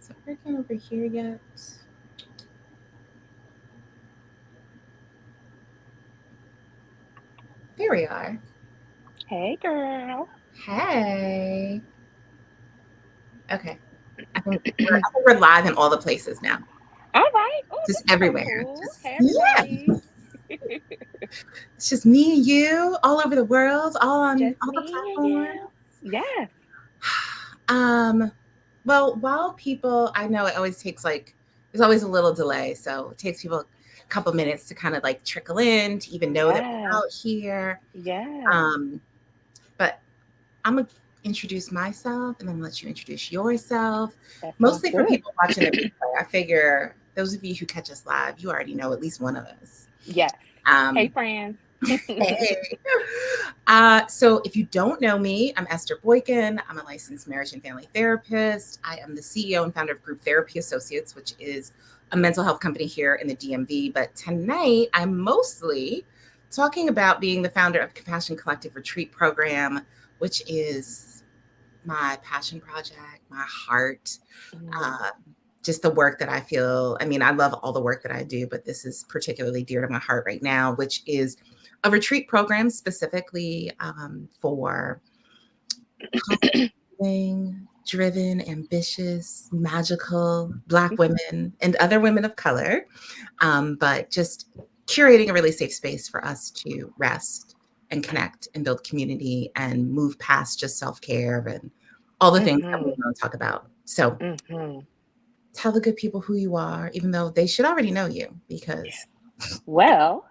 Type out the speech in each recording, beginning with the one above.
Is it working over here yet? There we are. Hey, girl. Hey. Okay. I think we're live in all the places now. All right. Oh, Just this is so everywhere. cool. Just Hey, yeah. everybody. It's just me and you all over the world, all on Just all the me and platforms. you. Yes. Um, well, while people, I know it always takes like there's always a little delay, so it takes people a couple minutes to kind of like trickle in to even know that we're Yes. out here. Yes. Um, but I'm gonna introduce myself and then let you introduce yourself. That sounds Mostly for good. people watching the replay. I figure those of you who catch us live, you already know at least one of us. Yes. Hey, Um, friends. hey. So if you don't know me, I'm Esther Boykin. I'm a licensed marriage and family therapist. I am the CEO and founder of Group Therapy Associates, which is a mental health company here in the DMV. But tonight, I'm mostly talking about being the founder of Compassion Collective Retreat Program, which is my passion project, my heart, Mm, uh, just the work that I feel. I mean, I love all the work that I do, but this is particularly dear to my heart right now, which is a retreat program specifically for positive, driven, ambitious, magical Black women and other women of color, but just curating a really safe space for us to rest and connect and build community and move past just self care and all the things that we mm-hmm. want to talk about. So Mm-hmm. tell the good people who you are, even though they should already know you because Well,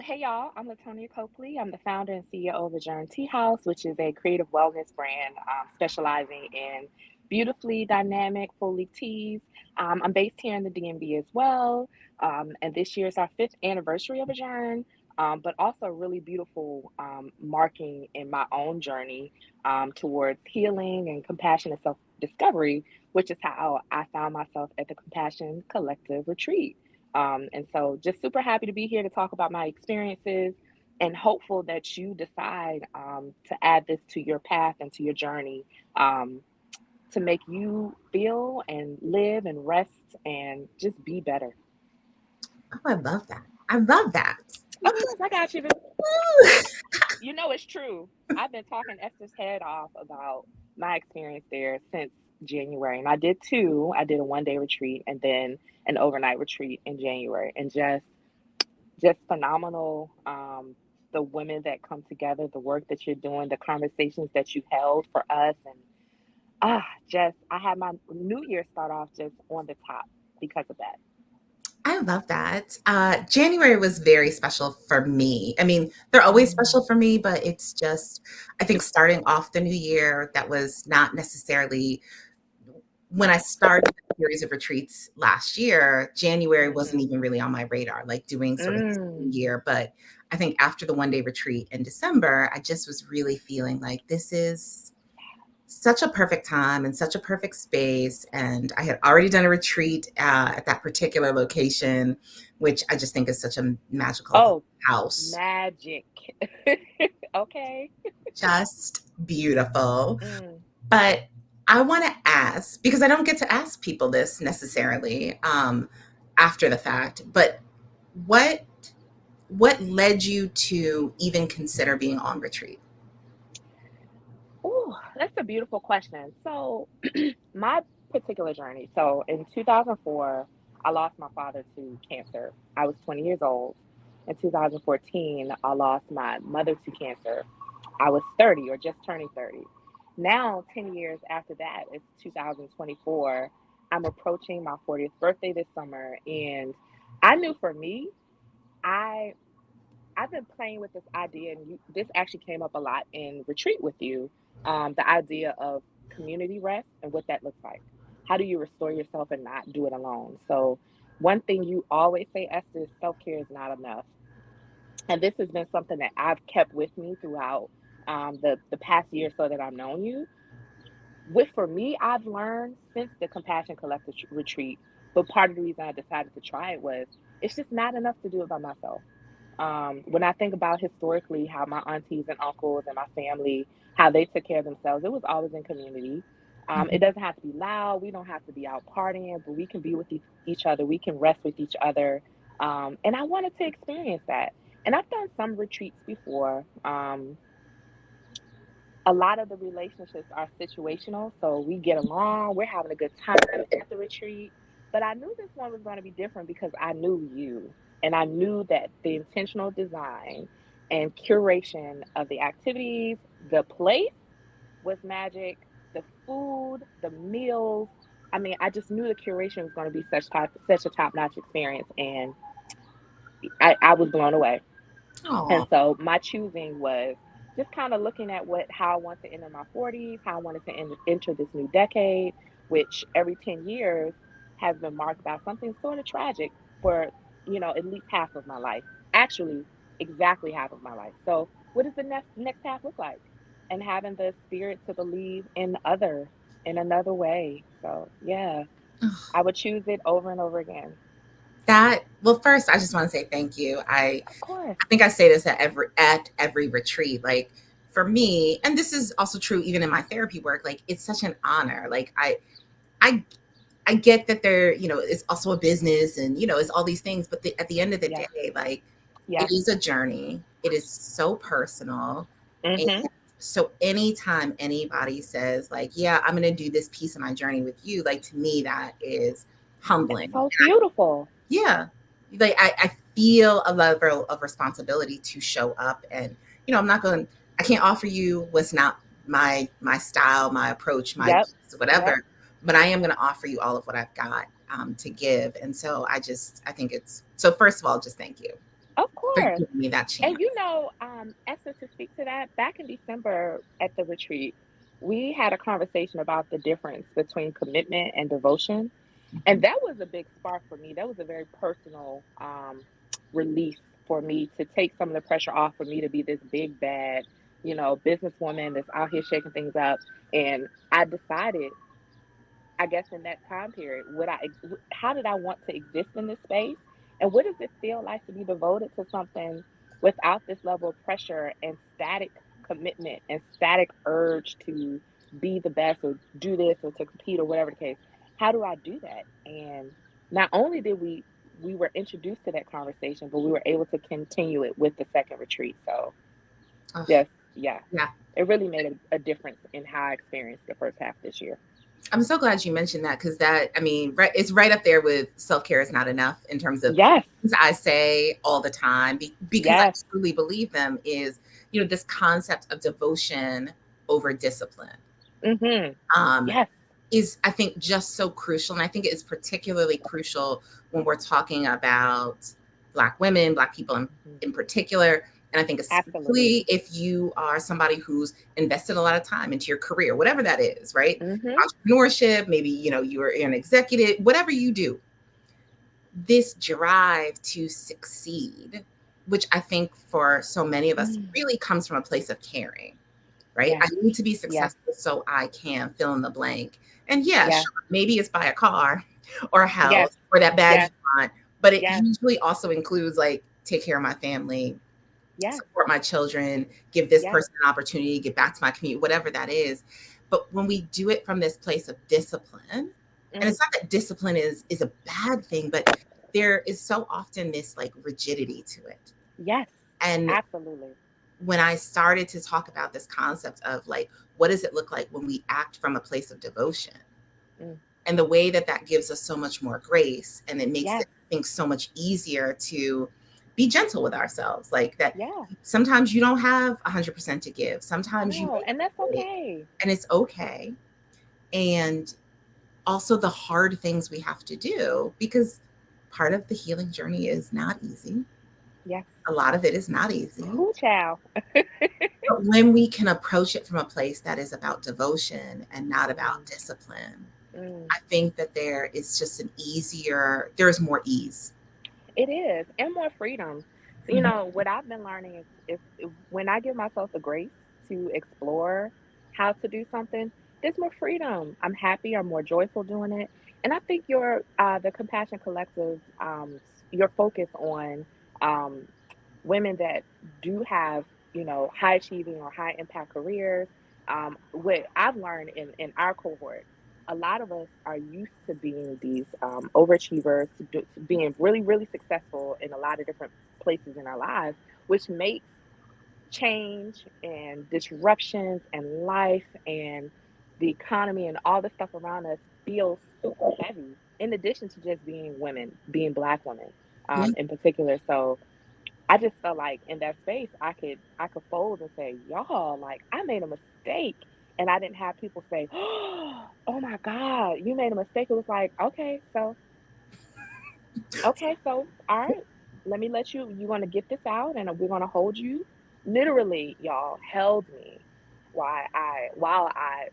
hey, y'all. I'm LaTonia Copley. I'm the founder and CEO of Adjourn Tea House, which is a creative wellness brand specializing in beautifully dynamic full leaf teas. I'm based here in the DMV as well. And this year is our fifth anniversary of Adjourn, but also really beautiful marking in my own journey towards healing and compassion and self discovery, which is how I found myself at the Compassion Collective Retreat. And so, just super happy to be here to talk about my experiences and hopeful that you decide to add this to your path and to your journey um, to make you feel and live and rest and just be better. oh, I love that. I love that. Of course, I got you. You know it's true. I've been talking Esther's head off about my experience there since January, and I did two. I did a 1 day retreat and then an overnight retreat in January, and just phenomenal. The women that come together, the work that you're doing, the conversations that you held for us, and just I had my New Year start off just on the top because of that. I love that. January was very special for me. I mean, they're always Mm, special for me, but it's just, I think starting off the new year, that was not necessarily when I started the series of retreats last year. January wasn't mm-hmm. even really on my radar, like doing sort of this new Mm, year. But I think after the 1 day retreat in December, I just was really feeling like this is such a perfect time and such a perfect space. And I had already done a retreat at that particular location, which I just think is such a magical oh, house. magic. Okay. Just beautiful. Mm. But I want to ask, because I don't get to ask people this necessarily after the fact, but what what led you to even consider being on retreat? Oh, that's a beautiful question. So, my particular journey. So, in 2004, I lost my father to cancer. I was 20 years old. In 2014, I lost my mother to cancer. I was 30 or just turning 30. Now, 10 years after that, it's 2024. I'm approaching my 40th birthday this summer. And I knew for me, I I've been playing with this idea, and this actually came up a lot in retreat with you. The idea of community rest and what that looks like. How do you restore yourself and not do it alone? So, one thing you always say, Esther, is self care is not enough, and this has been something that I've kept with me throughout the past year or so that I've known you. With for me, I've learned since the Compassion Collective retreat, but part of the reason I decided to try it was it's just not enough to do it by myself. When I think about historically how my aunties and uncles and my family, how they took care of themselves, it was always in community. It doesn't have to be loud. We don't have to be out partying, but we can be with each other. We can rest with each other. And I wanted to experience that. And I've done some retreats before. A lot of the relationships are situational. So we get along, we're having a good time at the retreat. But I knew this one was going to be different because I knew you. And I knew that the intentional design and curation of the activities, the place was magic, the food, the meals. I mean, I just knew the curation was going to be such a top-notch experience, and I was blown away. And Oh, so my choosing was just kind of looking at what how I want to enter my 40s, how I wanted to enter this new decade, which every 10 years has been marked by something sort of tragic for, at least half of my life. Actually, exactly half of my life. So, what does the next half look like? And having the spirit to believe in another way. So, yeah, I would choose it over and over again. well, first, I just want to say thank you. Of course. I think I say this at every retreat. Like for me, and this is also true even in my therapy work. Like it's such an honor. Like I I get that there, it's also a business and it's all these things, but at the end of the Yes. day, like it Yes. is a journey. It is so personal. And Mm-hmm. so anytime anybody says like, yeah, I'm going to do this piece of my journey with you, like to me that is That's humbling. so beautiful. Yeah. Like I feel a level of responsibility to show up and I'm not going I can't offer you what's not my style, my approach, my Yep. Yep. whatever, but I am going to offer you all of what I've got to give. And so I think it's so first of all, just thank you Of for course. giving me that And chance. Esther, to speak to that, back in December at the retreat, we had a conversation about the difference between commitment and devotion. And that was a big spark for me. That was a very personal release for me to take some of the pressure off for me to be this big bad, businesswoman that's out here shaking things up. And I decided, I guess, in that time period, how did I want to exist in this space, and what does it feel like to be devoted to something without this level of pressure and static commitment and static urge to be the best or do this or to compete or whatever the case? How do I do that? And not only did we were introduced to that conversation, but we were able to continue it with the second retreat. So Oh, just yeah, yeah. it really made a difference in how I experienced the first half this year. I'm so glad you mentioned that because I mean, it's right up there with self care is not enough in terms of Yes. things I say all the time because I Yes. truly believe them is, this concept of devotion over discipline Mhm. um, Yes. is, I think, just so crucial. And I think it is particularly crucial when we're talking about Black women, Black people Mhm. in particular. And I think, Absolutely. especially if you are somebody who's invested a lot of time into your career, whatever that is, right? Mhm. Entrepreneurship, maybe, you're an executive, whatever you do, this drive to succeed, which I think for so many of us Mm. really comes from a place of caring, right? I Yes. need to be Yes. successful so I can fill in the blank. And yeah, Yes. sure, maybe it's buy a car or a Yes. house or that badge Yes. you want, but it Yes. usually also includes like take care of my family, Yes. support my children, give this Yes. person an opportunity, give back to my community, whatever that is. But when we do it from this place of discipline, and Mm. it's not that discipline is a bad thing, but there is so often this like rigidity to it. Yes. And Absolutely. when I started to talk about this concept of like, what does it look like when we act from a place of devotion? Mm. And the way that that gives us so much more grace and it makes it, Yes. I think, so much easier to be gentle with ourselves. Like that Yeah. sometimes you don't have 100% to give. Sometimes you No, make and that's a mistake, okay. and it's okay. And also the hard things we have to do because part of the healing journey is not easy. Yes. A lot of it is not easy. Who child? But when we can approach it from a place that is about devotion and not about Mm. discipline, Mm. I think that there's more ease. It is, and more freedom. So, what I've been learning is if when I give myself the grace to explore how to do something, there's more freedom. I'm happy, I'm more joyful doing it. And I think the Compassion Collective, your focus on women that do have, high achieving or high impact careers, what I've learned in our cohort, a lot of us are used to being these overachievers, to being really, really successful in a lot of different places in our lives, which makes change and disruptions and life and the economy and all the stuff around us feel super heavy, in addition to just being women, being Black women Yeah. in particular. So I just felt like in that space, I could fold and say, y'all, like I made a mistake, and I didn't have people say, oh my God, you made a mistake. It was like, okay, so all right, let me let you. You want to get this out, and we're gonna hold you. Literally, y'all held me while I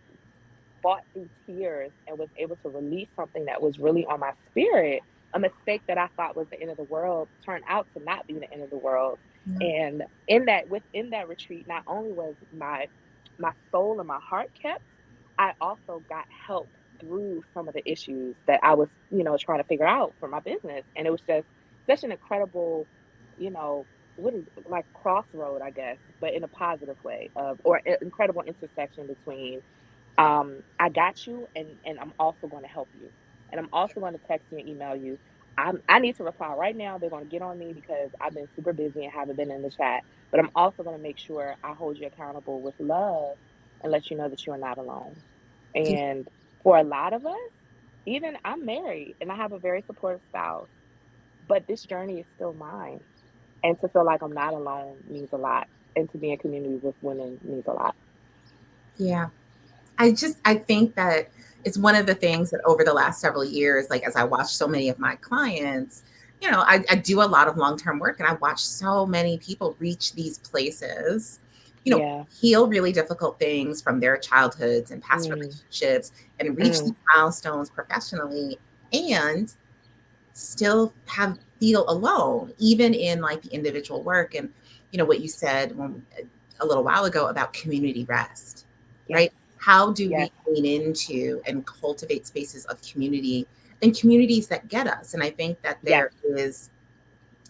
fought through tears and was able to release something that was really on my spirit. A mistake that I thought was the end of the world turned out to not be the end of the world. Yeah. And within that retreat, not only was my soul and my heart kept, I also got help through some of the issues that I was, trying to figure out for my business. And it was just such an incredible, you know, what is like crossroad, I guess, but in a positive way of, or an incredible intersection between I got you, and I'm also going to help you, and I'm also going to text you and email you. I need to reply right now. They're going to get on me because I've been super busy and haven't been in the chat. But I'm also going to make sure I hold you accountable with love and let you know that you are not alone. And for a lot of us, even I'm married and I have a very supportive spouse, but this journey is still mine. And to feel like I'm not alone means a lot. And to be in community with women means a lot. Yeah. I think that it's one of the things that over the last several years, like as I watch so many of my clients, I do a lot of long-term work and I watch so many people reach these places, Yeah. heal really difficult things from their childhoods and past Mm, relationships and reach mm, these milestones professionally and still have feel alone, even in like the individual work. And what you said a little while ago about community rest, yes. right? How do Yes. we lean into and cultivate spaces of community and communities that get us? And I think that Yes.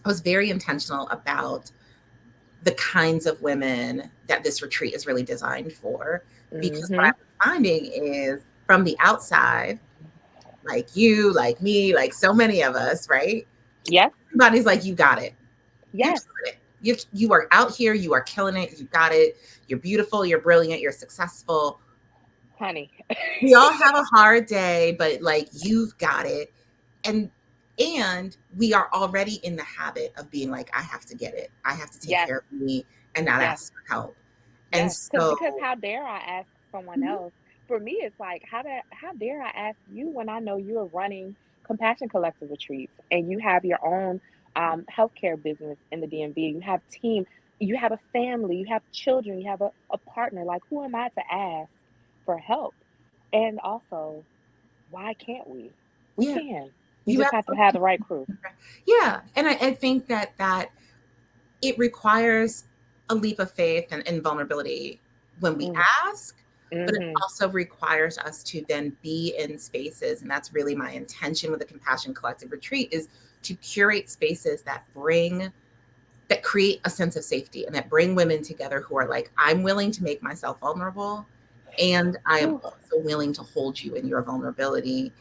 I was very intentional about the kinds of women that this retreat is really designed for. Because what Mhm. I'm finding is from the outside, like you, like me, like so many of us, right? Yes. Everybody's like, you got it. You're Yes. killing it. You are out here. You are killing it. You got it. You're beautiful. You're brilliant. You're successful. Honey. We all have a hard day, but like you've got it. And we are already in the habit of being like, I have to get it. I have to take Yes. care of me and not Yes. ask for help. And Yes. Because so how dare I ask someone mhm, else? For me, it's like how dare I ask you when I know you're running Compassion Collective retreats and you have your own healthcare business in the DMV. You have team. You have a family. You have children. You have a partner. Like, who am I to ask for help? And also, why can't we? We yeah, can. We you just have to have absolutely the right crew. yeah. And I think that it requires a leap of faith and vulnerability when we Mm. ask, but it Mhm. also requires us to then be in spaces. And that's really my intention with the Compassion Collective Retreat is to curate spaces that create a sense of safety and that bring women together who are like, I'm willing to make myself vulnerable and I am Whew. also willing to hold you in your vulnerability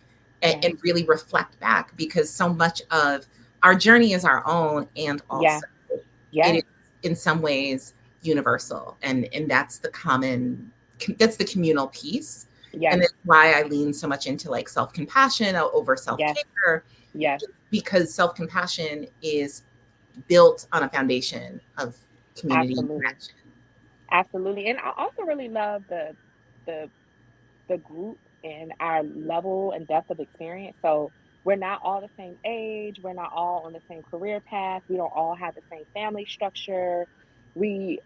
Yes. and really reflect back because so much of our journey is our own and Yeah. also it is Yes. in some ways universal and that's the communal piece and Yes. it's why I lean so much into like self-compassion over Yes. self-care Yes. because self-compassion is built on a foundation of community and Absolutely. connection. Absolutely. And I also really love the the group and our level and depth of experience. So we're not all the same age. We're not all on the same career path. We don't all have the same family structure. We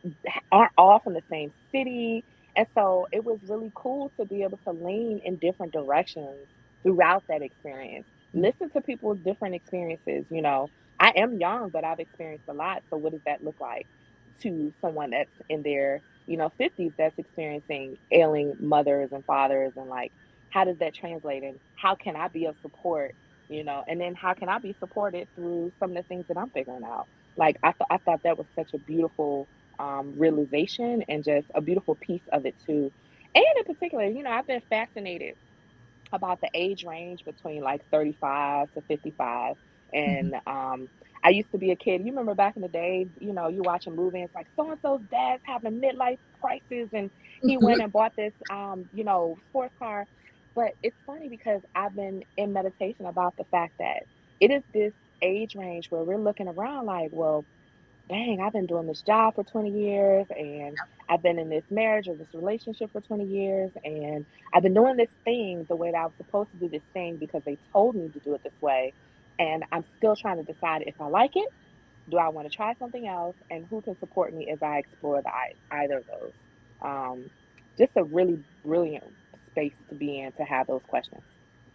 aren't all from the same city. And so it was really cool to be able to lean in different directions throughout that experience. Listen to people's different experiences. I am young, but I've experienced a lot. So what does that look like to someone that's in their 50s that's experiencing ailing mothers and fathers, and like how does that translate and how can I be of support, and then how can I be supported through some of the things that I'm figuring out. Like I thought that was such a beautiful realization and just a beautiful piece of it too. And in particular, I've been fascinated about the age range between like 35 to 55. Mhm. And I used to be a kid. You remember back in the day, you watch a movie and it's like so and so's dad's having a midlife crisis and he Mhm. went and bought this sports car. But it's funny because I've been in meditation about the fact that it is this age range where we're looking around like, well, dang, I've been doing this job for 20 years and I've been in this marriage or this relationship for 20 years and I've been doing this thing the way that I was supposed to do this thing because they told me to do it this way. And I'm still trying to decide if I like it. Do I want to try something else? And who can support me as I explore either of those? Um, just a really brilliant space to be in to have those questions.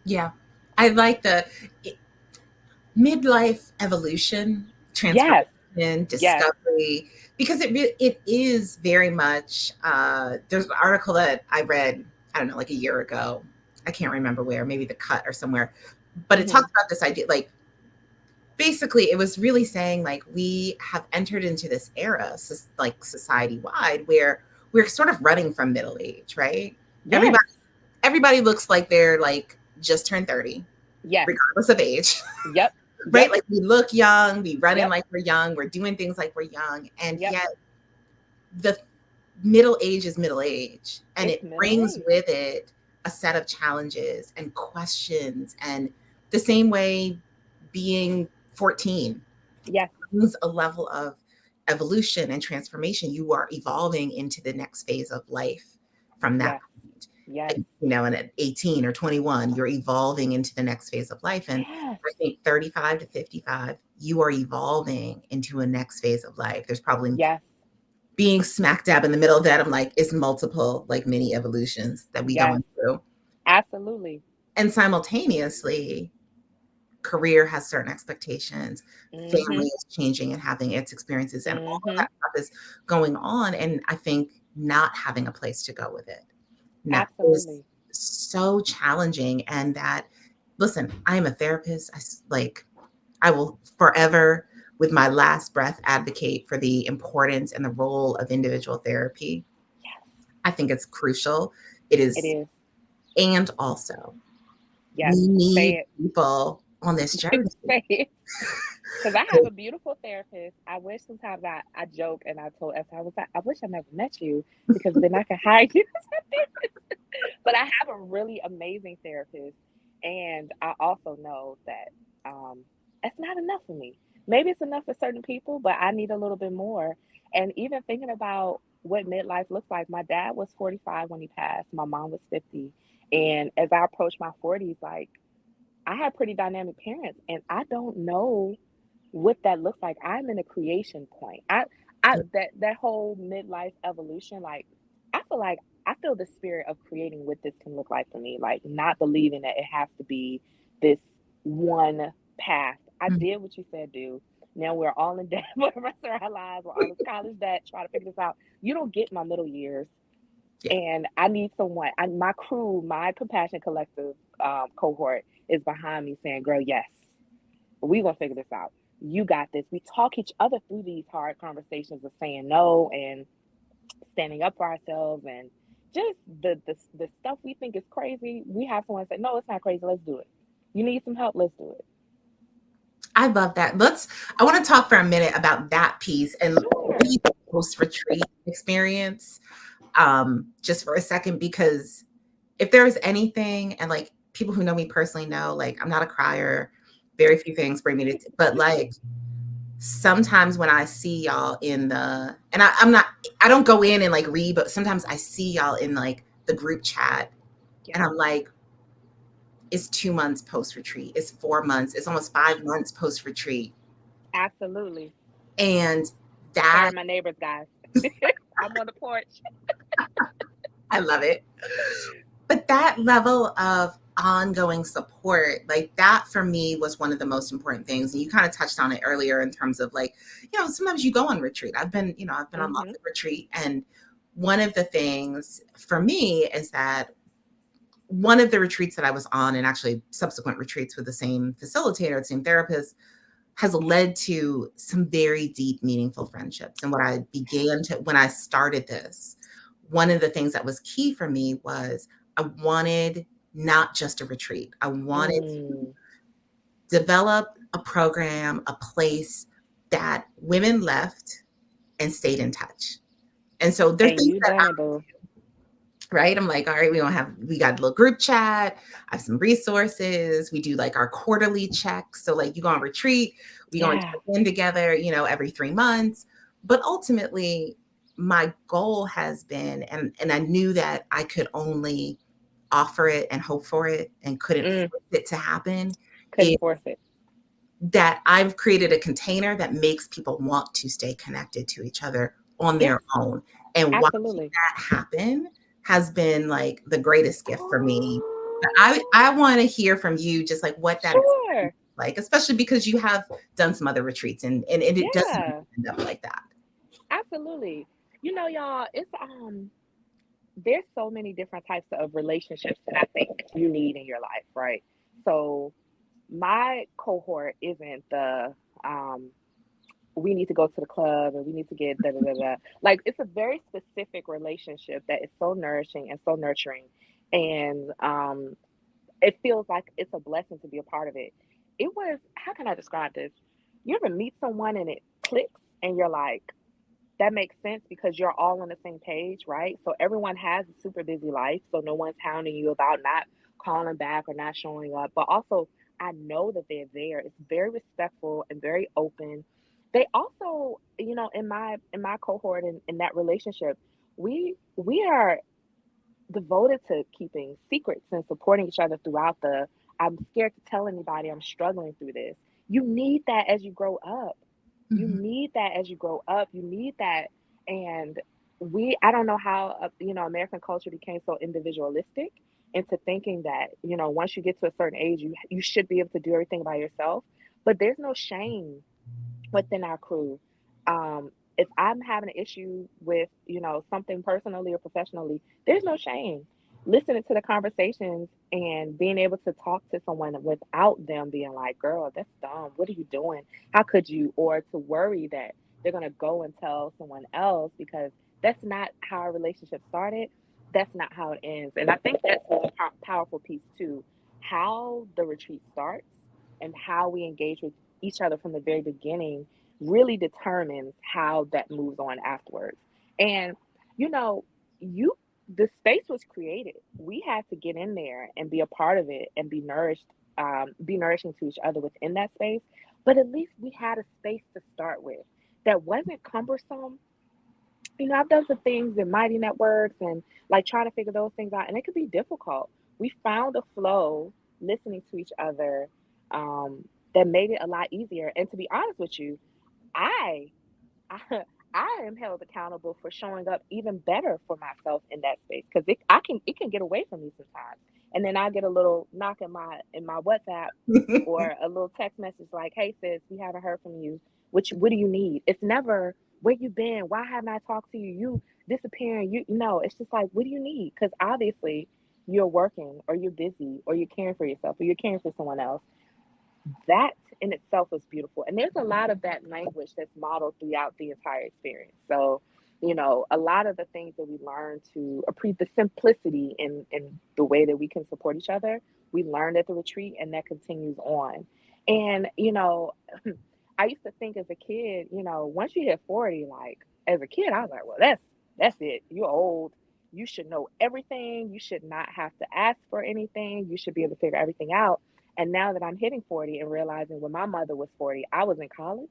Yeah. I like the midlife evolution, Yes, transformation, yes. discovery, because it is very much. There's an article that I read, I don't know, like a year ago. I can't remember where, maybe the Cut or somewhere, but it Hmm. talks about this idea, like basically, it was really saying like we have entered into this era, like society wide, where we're sort of running from middle age, right? Yes, Everybody looks like they're like just turned 30, yes. regardless of age. Yep, Right? yep, Like we look young, we run in yep. like we're young, we're doing things like we're young. And Yep. yet the middle age is middle age. And It's it middle brings age. with it a set of challenges and questions. And the same way being 14 Yes, brings a level of evolution and transformation. You are evolving into the next phase of life from that yes, point. yes, And at 18 or 21, you're evolving into the next phase of life. And yes, I think 35 to 55, you are evolving into a next phase of life. There's probably yes, being smack dab in the middle of that. I'm like, it's multiple, like mini evolutions that we yes, going through. absolutely. And simultaneously, career has certain expectations, family Mhm, is changing and having its experiences, and all of mhm, that stuff is going on. And I think not having a place to go with it now is absolutely. so challenging. And that, listen, I am a therapist. Like, I will forever, with my last breath, advocate for the importance and the role of individual therapy. Yes, I think it's crucial. It it is, is. and also, Yes, we say need it. people on this journey. Say it. Because I have a beautiful therapist. I wish sometimes I joke and I told Esther, I was like, I wish I never met you because then I could hire you as a therapist. But I have a really amazing therapist. And I also know that that's not enough for me. Maybe it's enough for certain people, but I need a little bit more. And even thinking about what midlife looks like, my dad was 45 when he passed, my mom was 50. And as I approach my 40s, like I had pretty dynamic parents, and I don't know what that looks like. I'm in a creation point. I that whole midlife evolution, like I feel the spirit of creating what this can look like for me, like not believing that it has to be this one path. I did what you said do. Now we're all in debt for the rest of our lives. We're all in college debt, trying to figure this out. You don't get my middle years. Yeah. And I need someone. My crew, my Compassion Collective cohort is behind me saying, girl, yes, we gonna figure this out. You got this. We talk each other through these hard conversations of saying no and standing up for ourselves and just the stuff we think is crazy. We have someone say, no, it's not crazy. Let's do it. You need some help. Let's do it. I love that. I want to talk for a minute about that piece and Sure. the post retreat experience, just for a second, because if there is anything, and like people who know me personally know, like I'm not a crier, very few things bring me to, but like sometimes when I see y'all in and I'm not, I don't go in and like read, but sometimes I see y'all in like the group chat and Yes, I'm like, it's 2 months post retreat, it's 4 months, it's almost 5 months post retreat. absolutely. And that, Sorry, my neighbors, guys. I'm on the porch. I love it. But that level of ongoing support, like that for me was one of the most important things. And you kind of touched on it earlier in terms of like, sometimes you go on retreat. I've been on lots Hmm. of retreat. And one of the things for me is that one of the retreats that I was on, and actually subsequent retreats with the same facilitator, the same therapist, has led to some very deep, meaningful friendships. And what I began to, when I started this, one of the things that was key for me was I wanted not just a retreat. I wanted to Mm. develop a program, a place that women left and stayed in touch. And so there's And things you that done it, boo. right? I'm like, all right, we got a little group chat. I have some resources. We do like our quarterly checks. So like you go on retreat, we go and Yeah. check in together, every 3 months. But ultimately, my goal has been, and I knew that I could only offer it and hope for it and couldn't Mm. force it to happen, is Couldn't force it. that I've created a container that makes people want to stay connected to each other on Yes, their own. And watching absolutely. that happen has been like the greatest gift for me. But I want to hear from you just like what that experience Sure. is like, especially because you have done some other retreats and it doesn't Yeah, end up like that. absolutely. You know, y'all, it's there's so many different types of relationships that I think you need in your life, right? So my cohort isn't the um we need to go to the club and we need to get da da da da. Like it's a very specific relationship that is so nourishing and so nurturing, and it feels like it's a blessing to be a part of it. It was, how can I describe this? You ever meet someone and it clicks and you're like, that makes sense because you're all on the same page, right? So everyone has a super busy life, so no one's hounding you about not calling back or not showing up. But also, I know that they're there. It's very respectful and very open. They also, in my cohort in that relationship, we are devoted to keeping secrets and supporting each other throughout the I'm scared to tell anybody I'm struggling through this. You need that as you grow up. You Mhm. need that as you grow up. You need that. And I don't know how, American culture became so individualistic into thinking that, once you get to a certain age, you should be able to do everything by yourself. But there's no shame within our crew. If I'm having an issue with, something personally or professionally, there's no shame. Listening to the conversations and being able to talk to someone without them being like, girl, that's dumb. What are you doing? How could you? Or to worry that they're going to go and tell someone else because that's not how our relationship started. That's not how it ends. And I think that's a powerful piece too. How the retreat starts and how we engage with each other from the very beginning really determines how that moves on afterwards. And you know, you the space was created. We had to get in there and be a part of it and be nourishing to each other within that space. But at least we had a space to start with that wasn't cumbersome. I've done some things in Mighty Networks and like trying to figure those things out, and it could be difficult. We found a flow listening to each other that made it a lot easier. And to be honest with you, I I, I am held accountable for showing up even better for myself in that space because it can get away from me sometimes, and then I get a little knock in my WhatsApp or a little text message like, "Hey sis, we haven't heard from you. What do you need?" It's never where you been. Why haven't I talked to you? You disappearing. You know. It's just like, what do you need? Because obviously you're working or you're busy or you're caring for yourself or you're caring for someone else. That in itself was beautiful. And there's a lot of that language that's modeled throughout the entire experience. So, a lot of the things that we learn to appreciate the simplicity in the way that we can support each other, we learned at the retreat and that continues on. And, I used to think as a kid, once you hit 40, like as a kid, I was like, well, that's it. You're old. You should know everything. You should not have to ask for anything. You should be able to figure everything out. And now that I'm hitting 40 and realizing when my mother was 40, I was in college,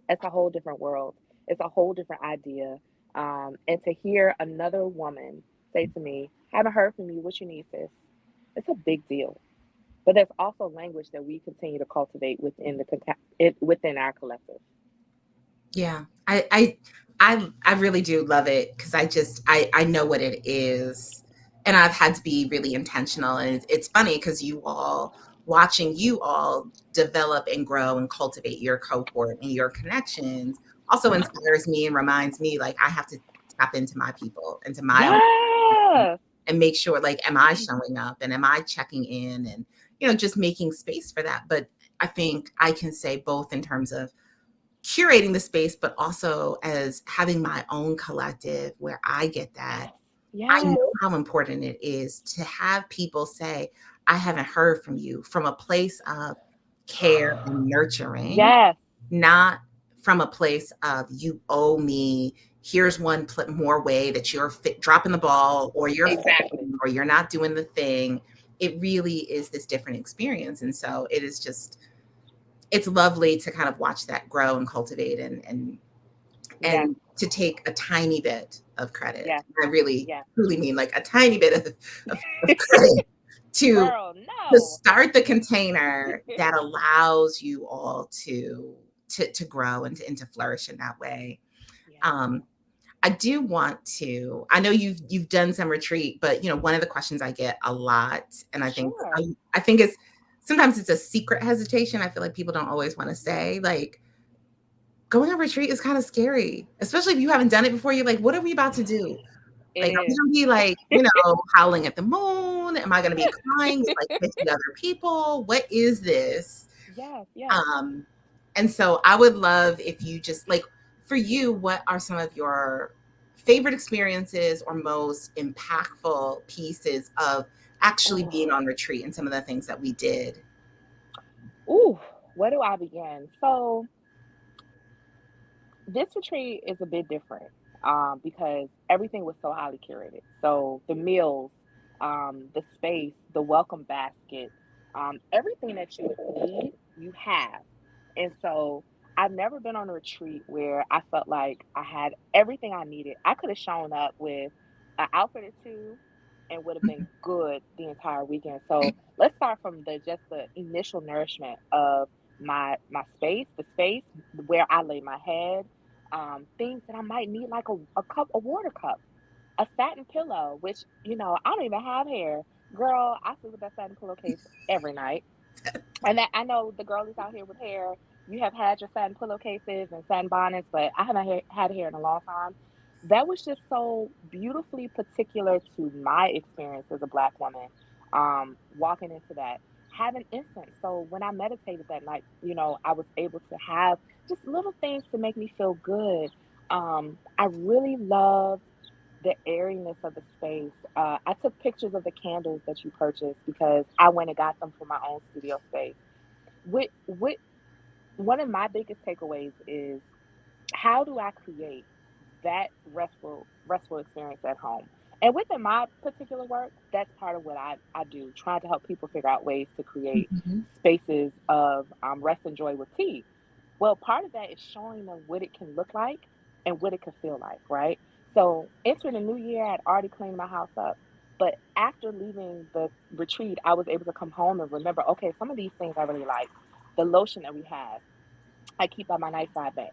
it's a whole different world. It's a whole different idea. And to hear another woman say to me, haven't heard from you, what you need, sis? It's a big deal. But there's also language that we continue to cultivate within our collective. Yeah, I really do love it because I know what it is, and I've had to be really intentional. And it's funny because watching you all develop and grow and cultivate your cohort and your connections also inspires me and reminds me like I have to tap into my people, into my own, Yes. and make sure like am I showing up and am I checking in and just making space for that. But I think I can say both in terms of curating the space, but also as having my own collective where I get that. I Yes. know how important it is to have people say, I haven't heard from you, from a place of care and nurturing, Yes. not from a place of you owe me. Here's one more way that you're dropping the ball, or you're Exactly. failing, or you're not doing the thing. It really is this different experience. And so it is just, it's lovely to kind of watch that grow and cultivate Yes. and to take a tiny bit of credit. Yes. I really Yes. truly mean like a tiny bit of credit to Girl, to no. start the container that allows you all to grow and to flourish in that way. Yeah. I do want to. I know you've done some retreat, but one of the questions I get a lot, and Sure. I think it's sometimes it's a secret hesitation. I feel like people don't always want to say like going on retreat is kind of scary, especially if you haven't done it before. You're like, what are we about to do? It Like, are we is. gonna be like, howling at the moon? Am I gonna be crying with like 50 other people? What is this? Yes. Yes. Um, and so I would love if you just like, for you, what are some of your favorite experiences or most impactful pieces of actually Ooh. being on retreat and some of the things that we did? Ooh. Where do I begin? So this retreat is a bit different because everything was so highly curated. So the meals, the space, the welcome basket, everything that you need, you have. And so I've never been on a retreat where I felt like I had everything I needed. I could have shown up with an outfit or two and would have been good the entire weekend. So let's start from the initial nourishment of my space, the space where I lay my head, things that I might need, like a water cup, a satin pillow, which I don't even have hair. Girl, I sleep with that satin pillowcase every night. And that I know the girlies out here with hair, you have had your satin pillowcases and satin bonnets, but I haven't had hair in a long time. That was just so beautifully particular to my experience as a Black woman. Walking into that, having incense. So when I meditated that night, I was able to have just little things to make me feel good. I really loved the airiness of the space. I took pictures of the candles that you purchased because I went and got them for my own studio space. With one of my biggest takeaways is how do I create that restful experience at home? And within my particular work, that's part of what I do, trying to help people figure out ways to create Mhm. spaces of rest and joy with tea. Well, part of that is showing them what it can look like and what it can feel like, right? So, entering the new year, I'd already cleaned my house up. But after leaving the retreat, I was able to come home and remember, okay, some of these things I really like. The lotion that we have, I keep by my nightside bed,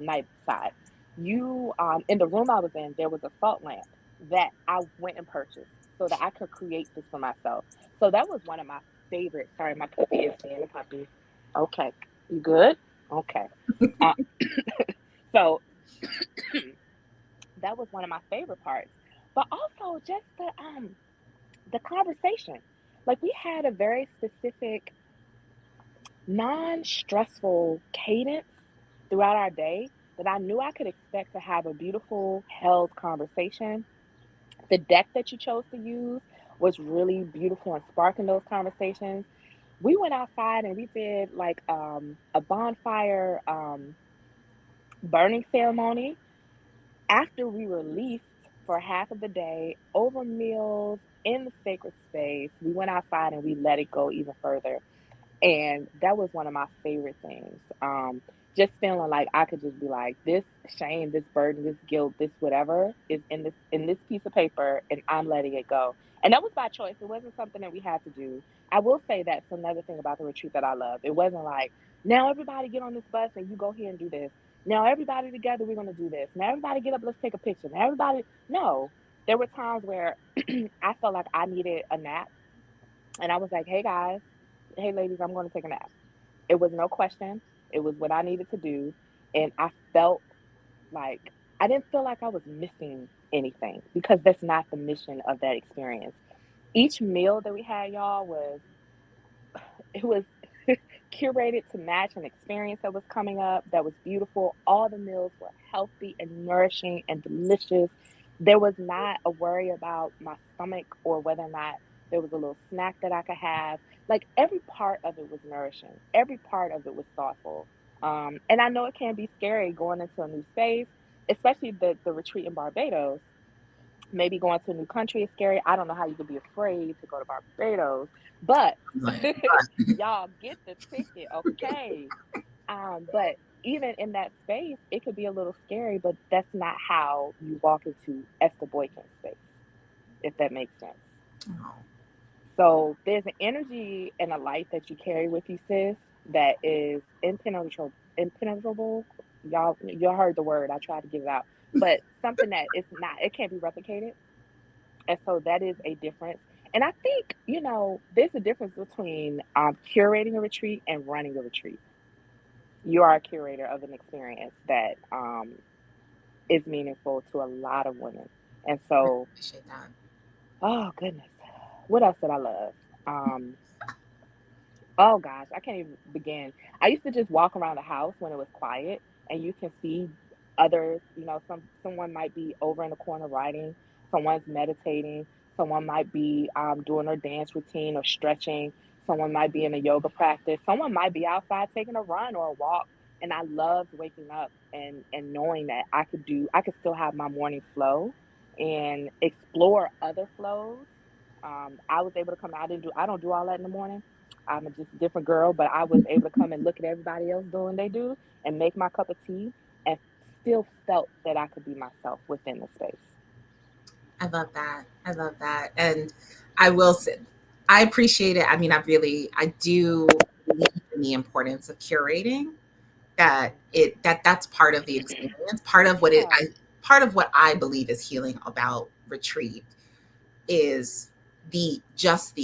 night side. In the room I was in, there was a salt lamp that I went and purchased so that I could create this for myself. So that was one of my favorites. Sorry, my puppy is being a puppy. Okay, you good? Okay. Uh, so that was one of my favorite parts. But also just the conversation. Like we had a very specific, non-stressful cadence throughout our day that I knew I could expect to have a beautiful, held conversation. The deck that you chose to use was really beautiful and sparking those conversations. We went outside and we did like a bonfire burning ceremony after we released for half of the day over meals in the sacred space. We went outside and we let it go even further. And that was one of my favorite things. Just feeling like I could just be like, this shame, this burden, this guilt, this whatever is in this piece of paper, and I'm letting it go. And that was by choice. It wasn't something that we had to do. I will say that's another thing about the retreat that I love. It wasn't like, now everybody get on this bus and you go here and do this. Now everybody together, we're gonna do this. Now everybody get up, let's take a picture. Now everybody, no. There were times where I felt like I needed a nap, and I was like, hey guys, hey ladies, I'm going to take a nap. It was no question. It was what I needed to do. And I felt like I didn't feel like I was missing anything because that's not the mission of that experience. Each meal that we had, y'all, it was curated to match an experience that was coming up that was beautiful. All the meals were healthy and nourishing and delicious. There was not a worry about my stomach or whether or not there was a little snack that I could have. Like every part of it was nourishing, every part of it was thoughtful. And I know it can be scary going into a new space, especially the retreat in Barbados. Maybe going to a new country is scary. I don't know how you could be afraid to go to Barbados, but Right. y'all get the ticket, okay? But even in that space, it could be a little scary, but that's not how you walk into Esther Boykin's space, if that makes sense. Oh, So there's an energy and a light that you carry with you, sis, that is impenetrable. Impenetrable. Y'all heard the word. I tried to get it out, but something that it's not. It can't be replicated, and so that is a difference. And I think there's a difference between curating a retreat and running a retreat. You are a curator of an experience that is meaningful to a lot of women, and really so appreciate that. oh goodness, what else did I love? Um, Oh gosh, I can't even begin. I used to just walk around the house when it was quiet and you can see others, someone might be over in the corner writing, someone's meditating, someone might be doing their dance routine or stretching, someone might be in a yoga practice, someone might be outside taking a run or a walk. And I loved waking up and knowing that I could still have my morning flow and explore other flows. I was able to come out and I don't do all that in the morning. I'm just a different girl, but I was able to come and look at everybody else doing they do and make my cup of tea and still felt that I could be myself within the space. I love that. I love that. And I will say, I appreciate it. I mean, I do believe in the importance of curating that's part of the experience. Yeah. Part of what I believe is healing about retreat is the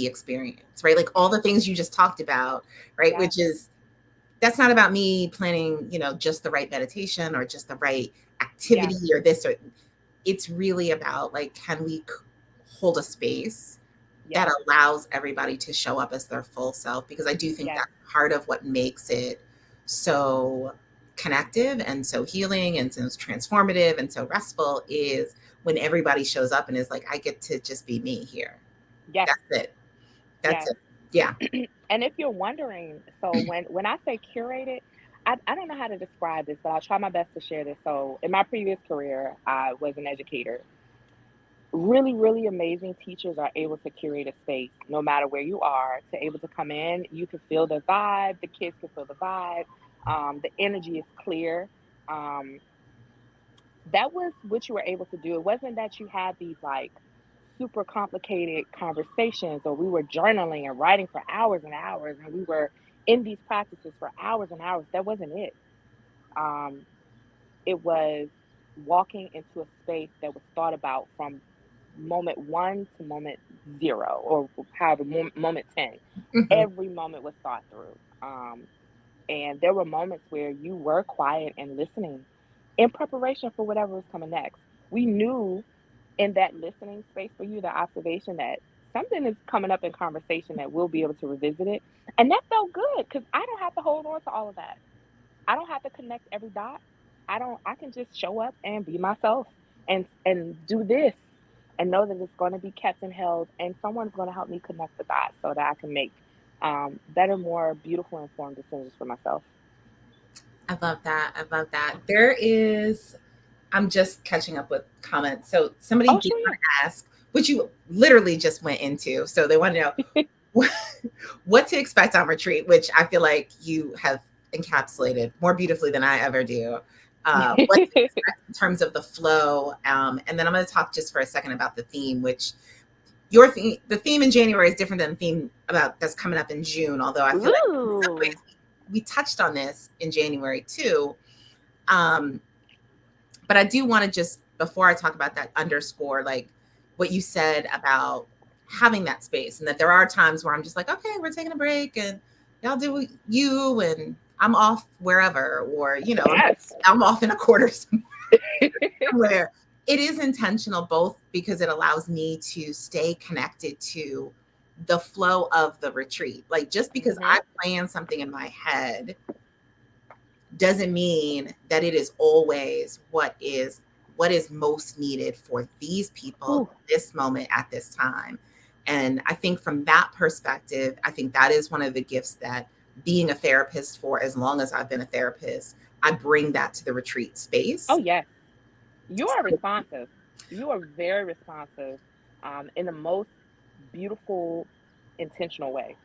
experience, right? Like all the things you just talked about, right? Yes. Which is that's not about me planning, just the right meditation or just the right Yes. activity or this or it's really about like can we hold a space that Yes. allows everybody to show up as their full self because I do think Yes. that's part of what makes it so connective and so healing and so transformative and so restful is when everybody shows up and is like I get to just be me here. Yes. That's it. That's Yes. it. Yeah. And if you're wondering, so when I say curated, I don't know how to describe this, but I'll try my best to share this. So in my previous career, I was an educator. Really, really amazing teachers are able to curate a space no matter where you are, to able to come in. You can feel the vibe, the kids can feel the vibe, the energy is clear. Um, that was what you were able to do. It wasn't that you had these like super complicated conversations or we were journaling and writing for hours and hours and we were in these practices for hours and hours. That wasn't it. Um, it was walking into a space that was thought about from moment one to moment zero, or however, moment 10. Mhm. Every moment was thought through. And there were moments where you were quiet and listening in preparation for whatever was coming next. We knew in that listening space for you, the observation that something is coming up in conversation that we'll be able to revisit it. And that felt good because I don't have to hold on to all of that. I don't have to connect every dot. I can just show up and be myself and do this and know that it's going to be kept and held and someone's going to help me connect the dots so that I can make better, more beautiful, informed decisions for myself. I love that. I love that. I'm just catching up with comments. So somebody Oh, did sure, want to ask, which you literally just went into. So they want to know yeah. what to expect on retreat, which I feel like you have encapsulated more beautifully than I ever do. What to expect in terms of the flow. And then I'm going to talk just for a second about the theme, which the theme in January is different than the theme about that's coming up in June. Although I feel like in some ways Ooh. we touched on this in January too. Um, but I do want to just before I talk about that underscore like what you said about having that space and that there are times where I'm just like, okay, we're taking a break and y'all do you and I'm off wherever or Yes. I'm off in a quarter somewhere. It is intentional both because it allows me to stay connected to the flow of the retreat. Like, just because Mm-hmm. I plan something in my head doesn't mean that it is always what is most needed for these people Ooh. this moment at this time. And I think from that perspective, I think that is one of the gifts that being a therapist for as long as I've been a therapist, I bring that to the retreat Oh space. yes, you are responsive. You are very responsive, in the most beautiful, intentional way.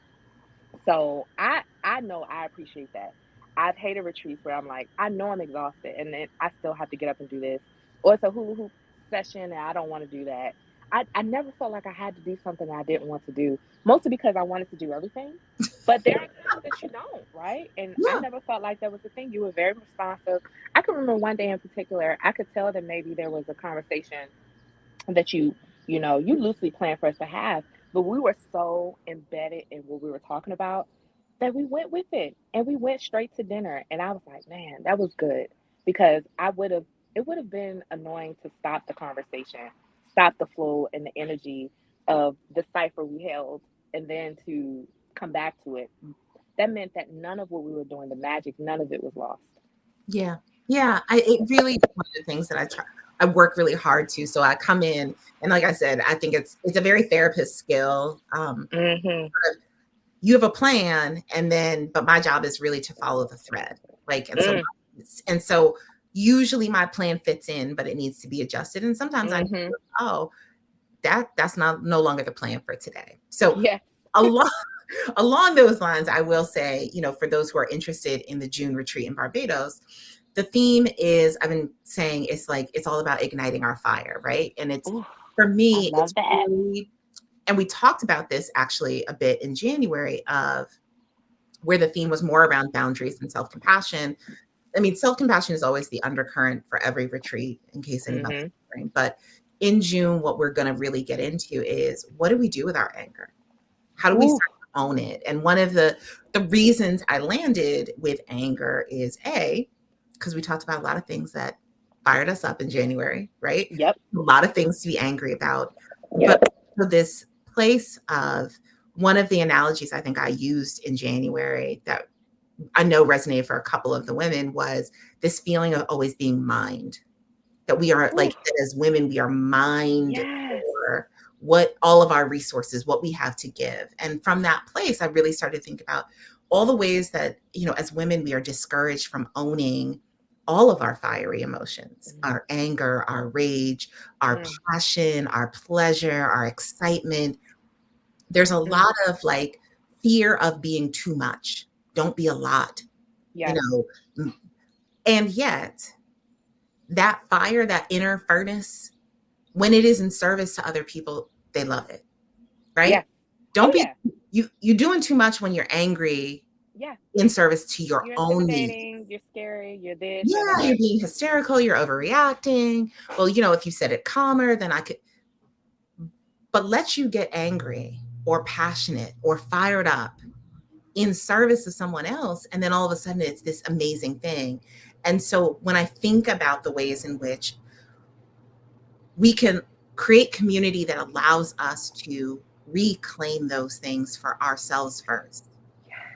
So I know I appreciate that. I've hated retreats where I'm like, I know I'm exhausted and then I still have to get up and do this. Or it's a hula hoop session and I don't want to do that. I never felt like I had to do something I didn't want to do, mostly because I wanted to do everything. But there are times that you don't, right? And I Yeah. never felt like that was the thing. You were very responsive. I can remember one day in particular, I could tell that maybe there was a conversation that you loosely planned for us to have, but we were so embedded in what we were talking about that we went with it and we went straight to dinner. And I was like, man, that was good, because it would have been annoying to stop the conversation, stop the flow and the energy of the cipher we held, and then to come back to it. That meant that none of what we were doing, the magic, none of it was lost. Yeah. Yeah. It really is one of the things that I work really hard to. So I come in and like I said, I think it's a very therapist skill. Hmm. You have a plan and then but my job is really to follow the thread. Like Mm, and so usually my plan fits in, but it needs to be adjusted. And sometimes I hmm. know, oh, that's not no longer the plan for today. So Yes. along along those lines, I will say, for those who are interested in the June retreat in Barbados, the theme is I've been saying it's like it's all about igniting our fire, right? And it's Ooh, for I me, it's love that. really and we talked about this actually a bit in January of where the theme was more around boundaries and self-compassion. I mean, self-compassion is always the undercurrent for every retreat, in case anybody's Hmm. wondering. But in June, what we're going to really get into is what do we do with our anger? How do we Ooh, start to own it? And one of the reasons I landed with anger is because we talked about a lot of things that fired us up in January, right? yep, A lot of things to be angry about, but yep. for this place of one of the analogies I think I used in January that I know resonated for a couple of the women was this feeling of always being mined. That we are Ooh, like as women, we are mined yes. for what all of our resources, what we have to give. And from that place, I really started to think about all the ways that, as women, we are discouraged from owning all of our fiery emotions, Mm, our anger, our rage, our mm, passion, our pleasure, our excitement. There's a mm. lot of like fear of being too much. Don't be a lot, you Yes, know. And yet, that fire, that inner furnace, when it is in service to other people, they love it, right? yes. Oh Don't be yeah, you doing too much when you're angry yeah. in service to your You're own needs. intimidating. You're scary. You're this. You're Yeah, that. you're being hysterical, you're overreacting. Well, if you said it calmer, then I could but let you get angry or passionate or fired up in service of someone else. And then all of a sudden it's this amazing thing. And so when I think about the ways in which we can create community that allows us to reclaim those things for ourselves first.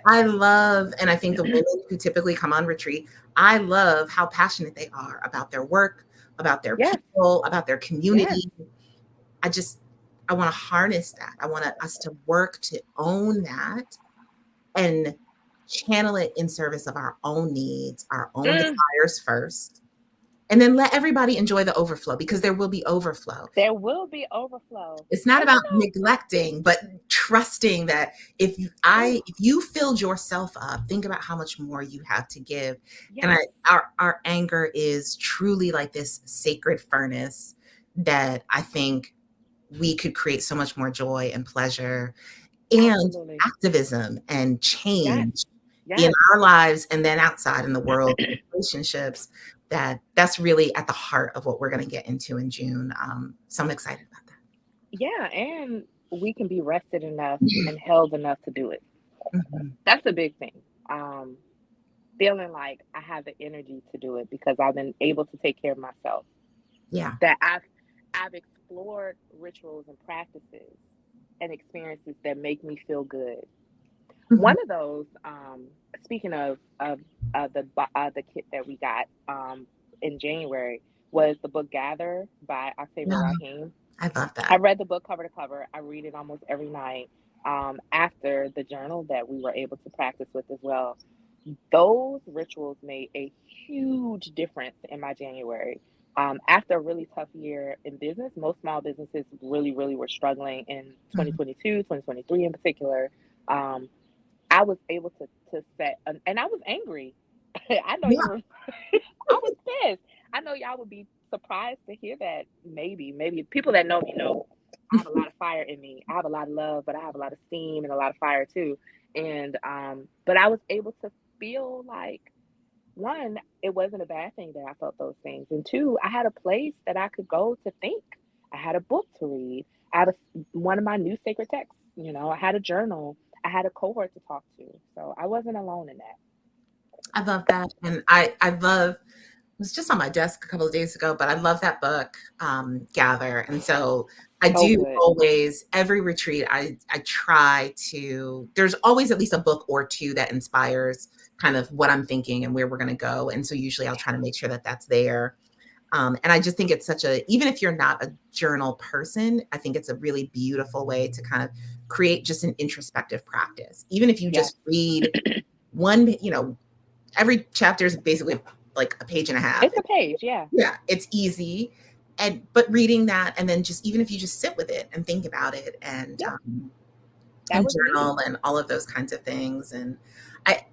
I love, and I think the women who typically come on retreat, I love how passionate they are about their work, about their Yes, people, about their yes. community. I just, I want to harness that. I want us to work to own that and channel it in service of our own needs, our own Mm, desires first, and then let everybody enjoy the overflow because there will be overflow. there will be overflow. It's not And about neglecting, but trusting that ooh, if you filled yourself up, think about how much more you have to give. And yes, our anger is truly like this sacred furnace that I think we could create so much more joy and pleasure and absolutely. activism and Yes, change in yes. our lives and then outside in the world relationships that's really at the heart of what we're going to get into in June. So I'm excited about Yeah, and we can be rested enough and held enough to do it. Mhm. That's a big thing. Um, Feeling like I have the energy to do it because I've been able to take care of myself. Yeah. That I've explored rituals and practices and experiences that make me feel good. Mhm. One of those, speaking of the kit that we got in January, was the book Gather by Octavia Yeah, Rahim. I love I that. read the book cover to cover. I read it almost every night. After the journal that we were able to practice with as well, those rituals made a huge difference in my January. After a really tough year in business, most small businesses really, really were struggling in Mhm. 2022, 2023 in particular. Um, I was able to set, and I was angry. I know you Yeah. were. I was pissed. I know y'all would be surprised to hear that. Maybe people that know me know I have a lot of fire in me. I have a lot of love, but I have a lot of steam and a lot of fire too. And but I was able to feel like, one, it wasn't a bad thing that I felt those things, and two, I had a place that I could go to think. I had a book to read. I had one of my new sacred texts. I had a journal. I had a cohort to talk to, so I wasn't alone in that. I love that, and I love it was just on my desk a couple of days ago, but I love that book, Gather, and so I So do good. always every retreat, I try to there's always at least a book or 2 that inspires kind of what I'm thinking and where we're gonna go, and so usually I'll try to make sure that that's there. And I just think it's such a even if you're not a journal person, I think it's a really beautiful way to kind of create just an introspective practice. Even if you Yes, just read one, every chapter is basically like a page and a half. it's a page. Yeah, Yeah, it's easy. And but reading that and then just even if you just sit with it and think about it yep, that and was me. journal and all of those kinds of things. And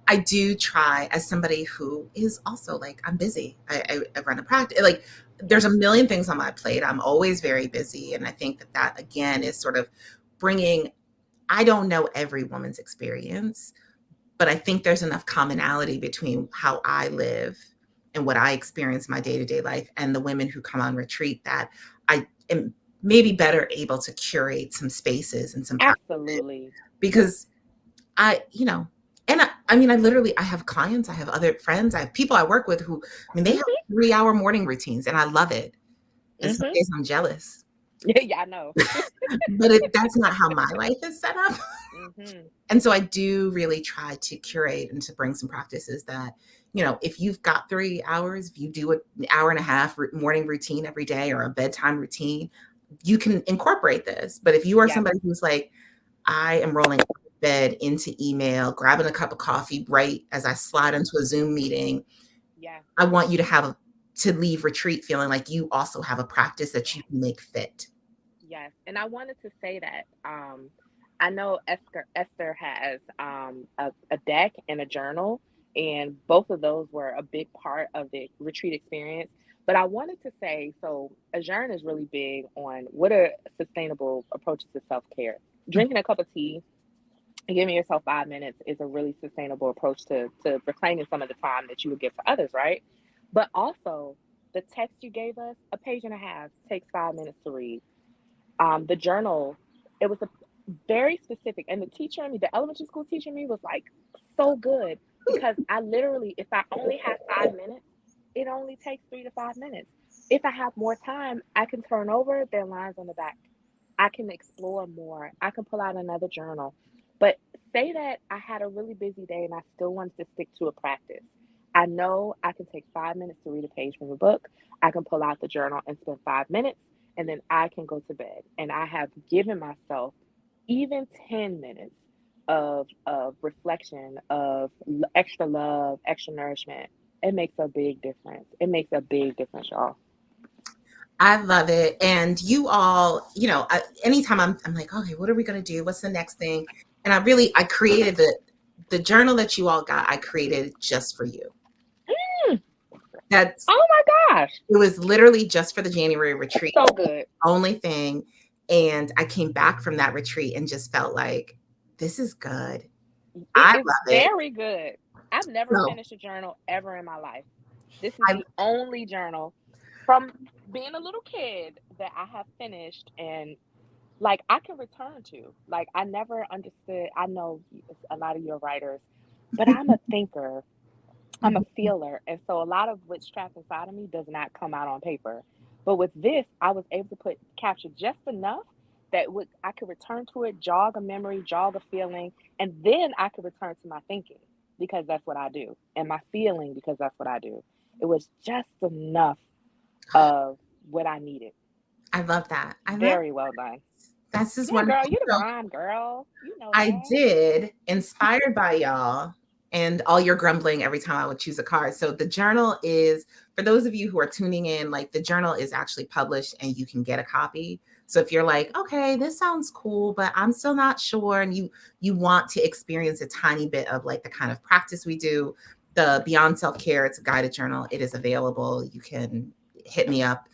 I do try as somebody who is also like I'm busy. I run a practice. Like Yep. there's a million things on my plate. I'm always very busy, and I think that that again is sort of bringing. I don't know every woman's experience, but I think there's enough commonality between how I live and what I experience in my day to day life and the women who come on retreat that I am maybe better able to curate some spaces and some practices Absolutely. because and I mean, I literally, I have clients, I have other friends, I have people I work with who, I mean, they have Mhm. 3 hour morning routines and I love it. And some Mhm. days I'm jealous, Yeah, I know. but that's not how my life is set up. Mhm. And so I do really try to curate and to bring some practices that, if you've got 3 hours, if you do an hour and a half morning routine every day or a bedtime routine, you can incorporate this. But if you are Yes. somebody who's like, I am rolling out of bed into email, grabbing a cup of coffee right as I slide into a Zoom meeting, Yeah. I want you to leave retreat feeling like you also have a practice that you Yes. can make fit. Yes. And I wanted to say that I know Esther has a deck and a journal, and both of those were a big part of the retreat experience. But I wanted to say, so Adjourn is really big on what are sustainable approaches to self care. Drinking a cup of tea, giving yourself 5 minutes is a really sustainable approach to reclaiming some of the time that you would give to others, right? But also, the text you gave us, a page and a half, takes 5 minutes to read. The journal, it was a very specific, and the teacher in me, the elementary school teacher in me, was like so good because I literally, if I only have 5 minutes, it only takes 3 to 5 minutes. If I have more time, I can turn over their lines on the back. I can explore more. I can pull out another journal. But say that I had a really busy day and I still wanted to stick to a practice. I know I can take 5 minutes to read a page from a book. I can pull out the journal and spend 5 minutes, and then I can go to bed. And I have given myself even 10 minutes of reflection, of extra love, extra nourishment. It makes a big difference. It makes a big difference, y'all. I love it. And you all, anytime I'm like, okay, what are we going to do? What's the next thing? And I created the journal that you all got. I created just for you. Mm, That's oh my gosh. It was literally just for the January retreat, So good. only thing. And I came back from that retreat and just felt like this is good. It I is love it. very good. I've never So finished a journal ever in my life. This is I the only journal from being a little kid that I have finished and like I can return to. Like I never understood. I know a lot of your writers, but I'm a thinker. I'm a feeler, and so a lot of what's trapped inside of me does not come out on paper. But with this, I was able to put capture just enough I could return to it, jog a memory, jog a feeling, and then I could return to my thinking because that's what I do, and my feeling because that's what I do. It was just enough of what I needed. I love that. I love Very well done. that's just Yeah, girl, wonderful. you the So bomb, girl. You know I that. did, inspired by y'all and all your grumbling every time I would choose a card. So the journal is, for those of you who are tuning in, like the journal is actually published and you can get a copy. So if you're like, okay, this sounds cool, but I'm still not sure, and you want to experience a tiny bit of like the kind of practice we do, the Beyond Self-Care, it's a guided journal. It is available. You can hit me up.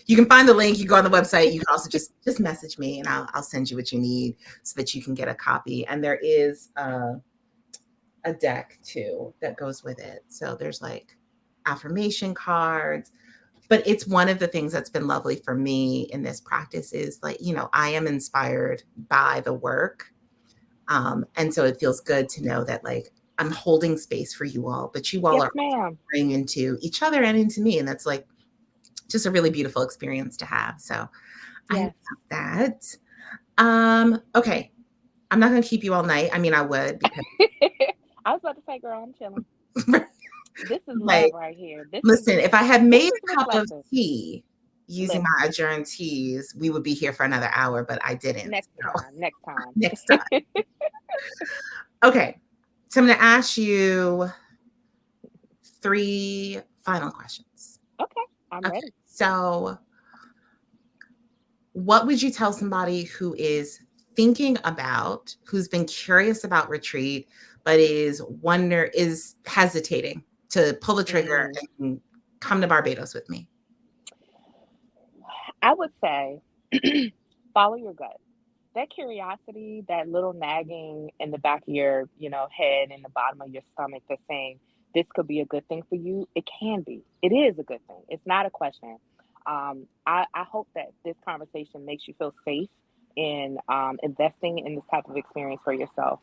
You can find the link. You go on the website. You can also just message me, and I'll send you what you need so that you can get a copy. And there is a deck too that goes with it. So there's like affirmation cards. But it's one of the things that's been lovely for me in this practice is like, I am inspired by the work. And so it feels good to know that like I'm holding space for you all, but you all Yes, are ma'am. pouring into each other and into me. And that's like just a really beautiful experience to have. So I love Yes. that. Okay. I'm not gonna keep you all night. I mean, I would because I was about to say, girl, I'm chilling. This is like, love right here. listen, if I had This made is a cup of reflective. tea using my Listen, adjourned teas, we would be here for another hour, but I didn't. next So time, next time. next time. Okay. So I'm gonna ask you 3 final questions. Okay, I'm Okay. ready. So what would you tell somebody who is thinking about, who's been curious about retreat, but is hesitating to pull the trigger Mm, and come to Barbados with me? I would say follow your gut. That curiosity, that little nagging in the back of your, head and the bottom of your stomach that's saying this could be a good thing for you, it can be. It is a good thing. It's not a question. I hope that this conversation makes you feel safe in investing in this type of experience for yourself.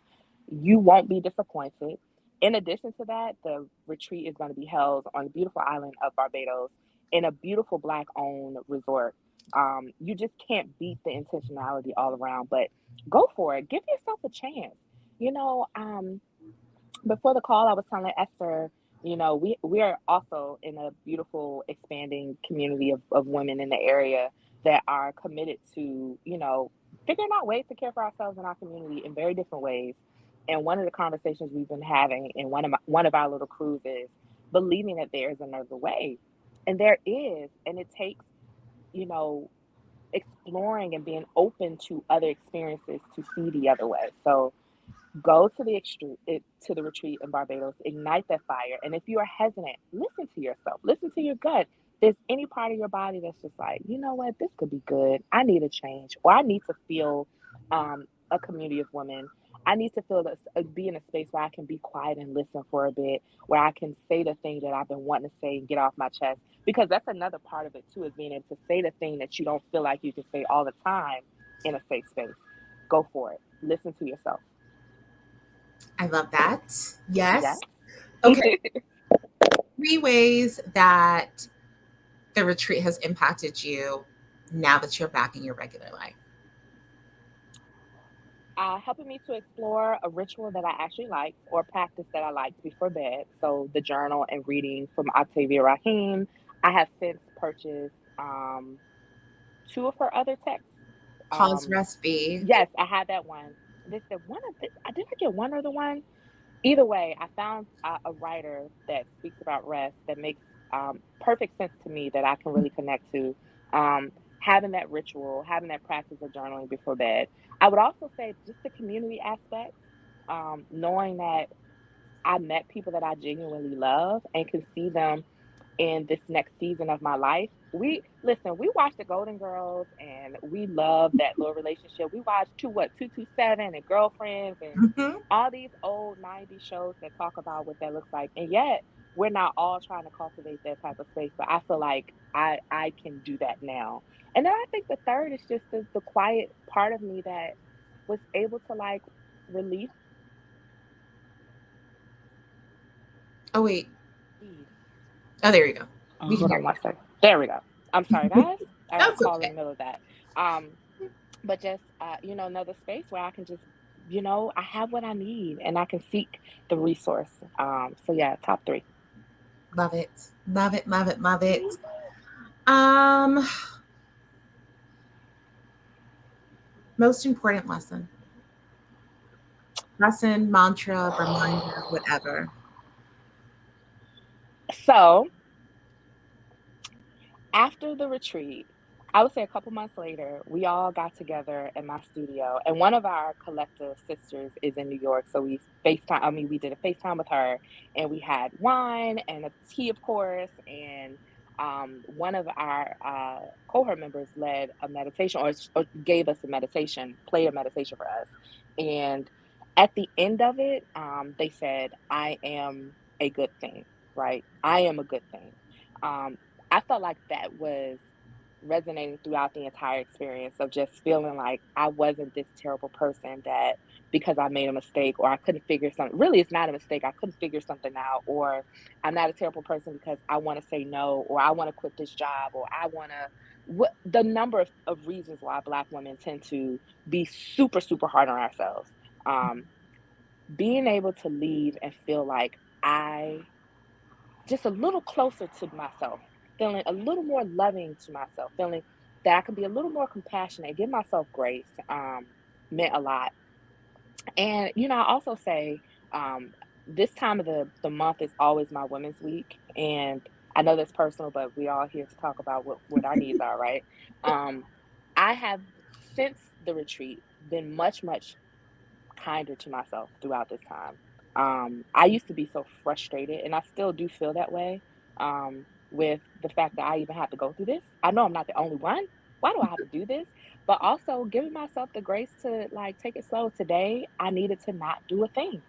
You won't be disappointed. In addition to that, the retreat is going to be held on the beautiful island of Barbados in a beautiful Black owned resort. You just can't beat the intentionality all around, but go for it. Give yourself a chance. You know, um, Before the call, I was telling Esther, we are also in a beautiful, expanding community of women in the area that are committed to, figuring out ways to care for ourselves in our community in very different ways. And one of the conversations we've been having in one of our little cruises, believing that there's another way, and there is, and it takes, you know, exploring and being open to other experiences to see the other way. So go to the to the retreat in Barbados, ignite that fire. And if you are hesitant, listen to yourself, listen to your gut. If there's any part of your body that's just like, you know what, this could be good. I need a change, or I need to feel a community of women. I need to feel this, be in a space where I can be quiet and listen for a bit, where I can say the thing that I've been wanting to say and get off my chest. Because that's another part of it too, is being able to say the thing that you don't feel like you can say all the time in a safe space. Go for it. Listen to yourself. I love that. Yes. Yes. Okay. 3 ways that the retreat has impacted you now that you're back in your regular life. Helping me to explore a ritual that I actually liked or practice that I liked before bed. So the journal and reading from Octavia Rahim. I have since purchased two of her other texts. Pause, Um, rest, be. yes, I had that one. They said I did I get one or the one. Either way, I found a writer that speaks about rest that makes perfect sense to me that I can really connect to. Um, Having that ritual, having that practice of journaling before bed. I would also say just the community aspect, knowing that I met people that I genuinely love and can see them in this next season of my life. We watched the Golden Girls and we love that little relationship. We watched 227 and Girlfriends and Mhm. all these old 90s shows that talk about what that looks like. And yet we're not all trying to cultivate that type of space. But I feel like I can do that now. And then I think the third is just the quiet part of me that was able to like release. Oh, wait. Oh, Oh, there you go. We can hold hear on one second. There we go. I'm sorry, guys. I got a That's call in okay. the middle of that. Um, but just another space where I can just I have what I need and I can seek the resource. So yeah, top three. Love it. Love it. Love it. Love it. Um, Most important lesson, mantra, reminder, whatever. So after the retreat, I would say a couple months later, we all got together in my studio, and one of our collective sisters is in New York, so we did a FaceTime with her, and we had wine and a tea, of course, and one of our cohort members led a meditation or gave us a meditation, played a meditation for us, and at the end of it, they said, "I am a good thing," right? I am a good thing. Um, I felt like that was resonating throughout the entire experience of just feeling like I wasn't this terrible person that because I made a mistake or I couldn't figure something. Really, it's not a mistake. I couldn't figure something out, or I'm not a terrible person because I want to say no, or I want to quit this job, or I want to. The number of reasons why Black women tend to be super, super hard on ourselves. Um, Being able to leave and feel like I just a little closer to myself, feeling a little more loving to myself, feeling that I can be a little more compassionate, give myself grace, meant a lot. And I also say this time of the month is always my Women's Week, and I know that's personal, but we all here to talk about what our needs are, right? Um, I have since the retreat been much kinder to myself throughout this time. I used to be so frustrated, and I still do feel that way with the fact that I even have to go through this. I know I'm not the only one. Why do I have to do this? But also giving myself the grace to like take it slow. Today, I needed to not do a thing,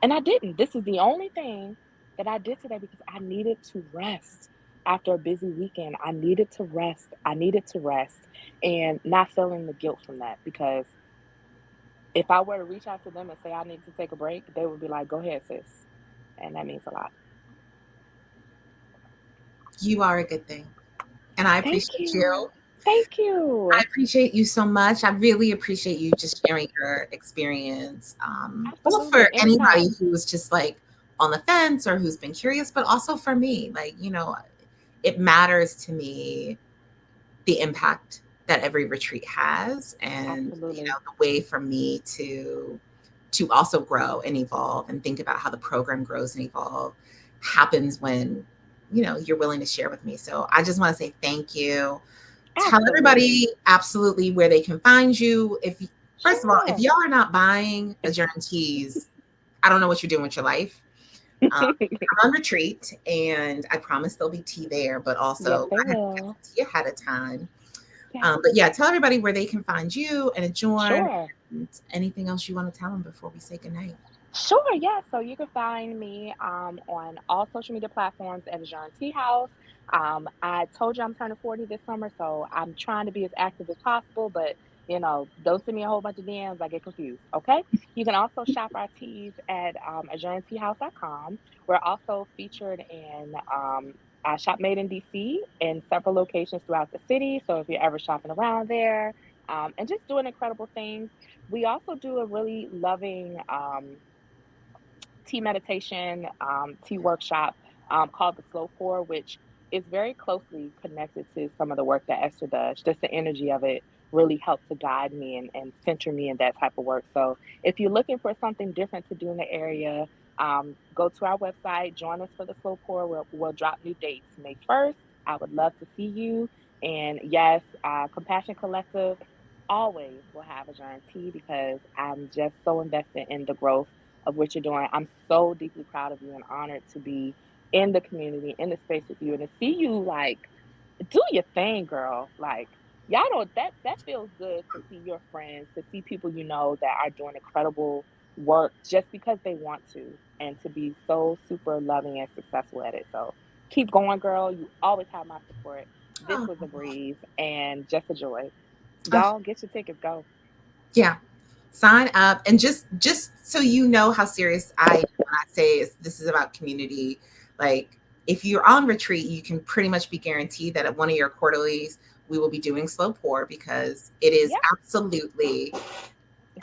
and I didn't. This is the only thing that I did today because I needed to rest. After a busy weekend, I needed to rest. I needed to rest and not feeling the guilt from that because if I were to reach out to them and say I need to take a break, they would be like, "Go ahead, sis," and that means a lot. You are a good thing. And I Thank appreciate you. you. Thank I you. appreciate you so much. I really appreciate you just sharing your experience, both Absolutely. for anybody Anytime. who's just like on the fence or who's been curious, but also for me. Like, it matters to me the impact that every retreat has, and Absolutely. the way for me to also grow and evolve and think about how the program grows and evolve happens when you're willing to share with me. So I just want to say thank you. Tell Absolutely. everybody absolutely where they can find you. First of all, if Sure. y'all are not buying Adjourn Teas, I don't know what you're doing with your life. I'm on retreat, and I promise there'll be tea there, but Yes, also they I had to get will. some tea ahead of time. Yes. But yeah, tell everybody where they can find you and Adjourn, Sure. and anything else you want to tell them before we say goodnight. Sure, yeah. So you can find me on all social media platforms at Jean Tea House. I told you I'm turning 40 this summer, so I'm trying to be as active as possible, but don't send me a whole bunch of DMs, I get confused. Okay. You can also shop our teas at adjournteahouse.com. We're also featured in Shop Made in DC in several locations throughout the city. So if you're ever shopping around there, and just doing incredible things. We also do a really loving tea meditation, tea workshop called the Slow Pour, which is very closely connected to some of the work that Esther does. Just the energy of it really helped to guide me and center me in that type of work. So if you're looking for something different to do in the area, go to our website, join us for the Slow Pour. We'll drop new dates May 1st. I would love to see you. And yes, Compassion Collective always will have a giant tea because I'm just so invested in the growth of what you're doing. I'm so deeply proud of you and honored to be in the community, in the space with you, and to see you like do your thing, girl. Like y'all don't that feels good to see your friends, to see people that are doing incredible work just because they want to, and to be so super loving and successful at it. So keep going, girl. You always have my support. This Oh, was a breeze and just a joy. oh, Y'all get your tickets, go. yeah. Sign up, and just so you know how serious I am when I say this is about community. Like, if you're on retreat, you can pretty much be guaranteed that at one of your quarterlies we will be doing slow pour because it is Yep. absolutely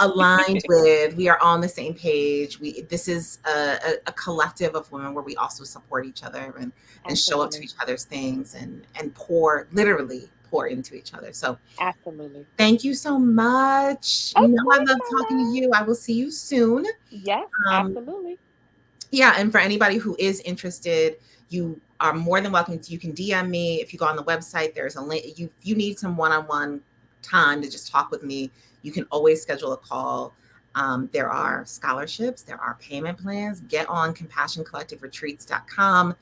aligned with, we are on the same page. This is a collective of women where we also support each other and show up to Absolutely. each other's things and pour, literally pour into each other. So Absolutely. thank you so much. Of I course, love my talking to love. you. I will see you soon. Yes, Um, absolutely. yeah, and for anybody who is interested, you are more than welcome to, you can DM me. If you go on the website, there's a link. You need some one-on-one time to just talk with me, you can always schedule a call. There are scholarships, there are payment plans. Get on compassioncollectiveretreats.com.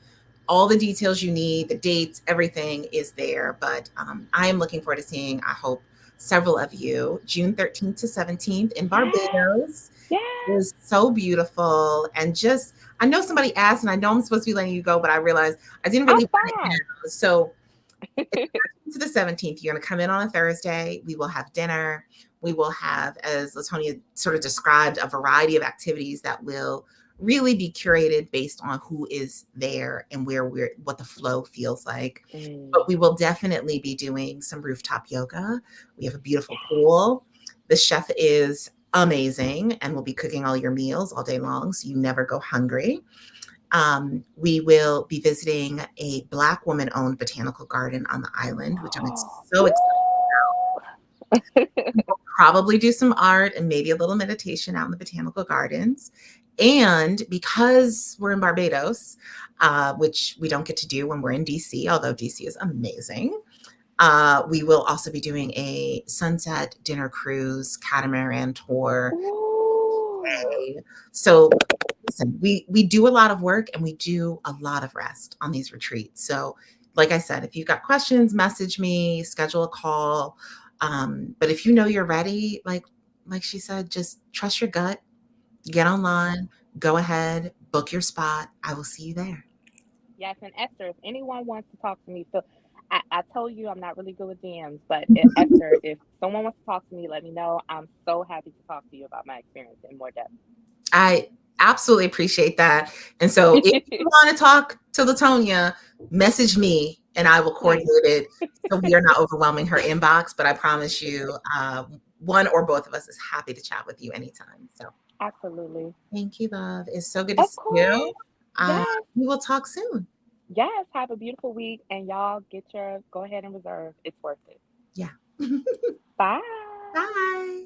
All the details you need, the dates, everything is there. But I am looking forward to seeing, I hope, several of you June 13th to 17th in Yes. Barbados. It Yes. was so beautiful. And just, I know somebody asked, and I know I'm supposed to be letting you go, but I realized I didn't I'm really want it fine. now. So it's to the 17th. You're going to come in on a Thursday. We will have dinner. We will have, as LaTonia sort of described, a variety of activities that will really be curated based on who is there and what the flow feels like. But we will definitely be doing some rooftop yoga. We have a beautiful pool. The chef is amazing and will be cooking all your meals all day long, so you never go hungry. We will be visiting a Black woman-owned botanical garden on the island, which I'm so excited. We'll probably do some art and maybe a little meditation out in the botanical gardens. And because we're in Barbados, which we don't get to do when we're in DC, although DC is amazing, we will also be doing a sunset dinner cruise catamaran tour. Ooh. So listen, we do a lot of work and we do a lot of rest on these retreats. So like I said, if you've got questions, message me, schedule a call. But if you know you're ready, like she said, just trust your gut, get online, go ahead, book your spot. I will see you there. Yes, and Esther, if anyone wants to talk to me, so I told you I'm not really good with DMs, but Esther, if someone wants to talk to me, let me know. I'm so happy to talk to you about my experience in more depth. I absolutely appreciate that. And so if you want to talk to LaTonia, message me and I will Please. coordinate it so we are not overwhelming her inbox. But I promise you, one or both of us is happy to chat with you anytime. So Absolutely. thank you, love. It's so good to Of see you. course. Yes. We will talk soon. Yes. Have a beautiful week, and y'all go ahead and reserve. It's worth it. Yeah. Bye. Bye.